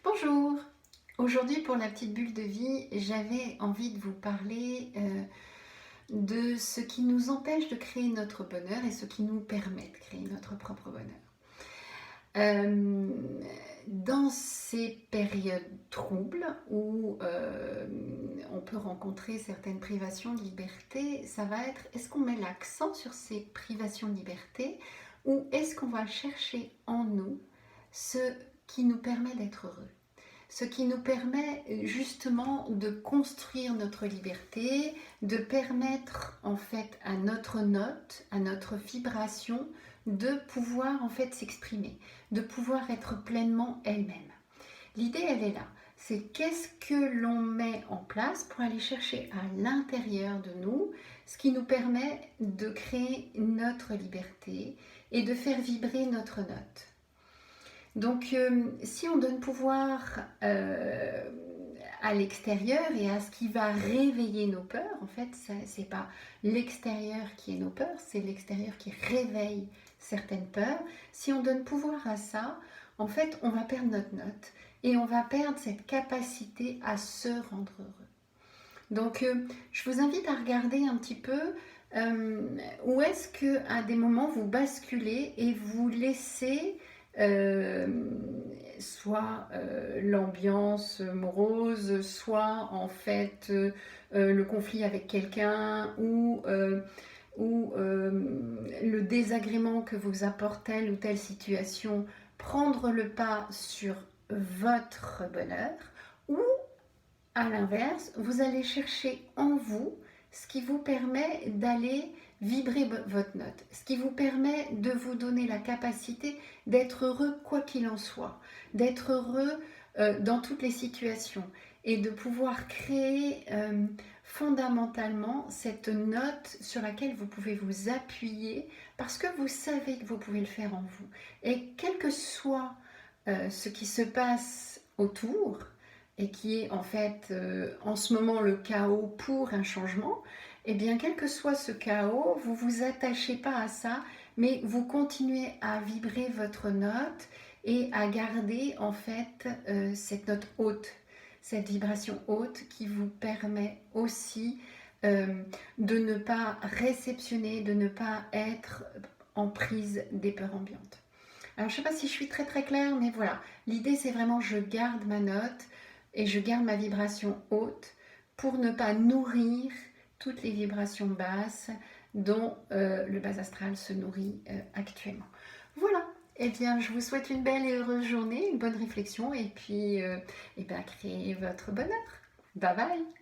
Bonjour! Aujourd'hui pour la petite bulle de vie, j'avais envie de vous parler de ce qui nous empêche de créer notre bonheur et ce qui nous permet de créer notre propre bonheur. Dans ces périodes troubles où on peut rencontrer certaines privations de liberté, ça va être, est-ce qu'on met l'accent sur ces privations de liberté ou est-ce qu'on va chercher en nous ce qui nous permet d'être heureux? Ce qui nous permet justement de construire notre liberté, de permettre en fait à notre note, à notre vibration, de pouvoir en fait s'exprimer, de pouvoir être pleinement elle-même. L'idée, elle est là. C'est qu'est-ce que l'on met en place pour aller chercher à l'intérieur de nous ce qui nous permet de créer notre liberté et de faire vibrer notre note. Donc, si on donne pouvoir à l'extérieur et à ce qui va réveiller nos peurs, en fait, c'est pas l'extérieur qui est nos peurs, c'est l'extérieur qui réveille certaines peurs. Si on donne pouvoir à ça, en fait, on va perdre notre note et on va perdre cette capacité à se rendre heureux. Donc, je vous invite à regarder un petit peu où est-ce qu'à des moments vous basculez et vous laissez soit l'ambiance morose, soit en fait le conflit avec quelqu'un ou le désagrément que vous apporte telle ou telle situation prendre le pas sur votre bonheur, ou à l'inverse, vous allez chercher en vous ce qui vous permet d'aller vibrer votre note, ce qui vous permet de vous donner la capacité d'être heureux quoi qu'il en soit, d'être heureux dans toutes les situations et de pouvoir créer fondamentalement cette note sur laquelle vous pouvez vous appuyer parce que vous savez que vous pouvez le faire en vous. Et quel que soit ce qui se passe autour, et qui est en fait en ce moment le chaos pour un changement, eh bien quel que soit ce chaos, vous ne vous attachez pas à ça, mais vous continuez à vibrer votre note et à garder en fait cette note haute, cette vibration haute qui vous permet aussi de ne pas réceptionner, de ne pas être en prise des peurs ambiantes. Alors je ne sais pas si je suis très très claire, mais voilà, l'idée c'est vraiment je garde ma note et je garde ma vibration haute pour ne pas nourrir toutes les vibrations basses dont le bas astral se nourrit actuellement. Voilà, eh bien je vous souhaite une belle et heureuse journée, une bonne réflexion et puis créez votre bonheur. Bye bye.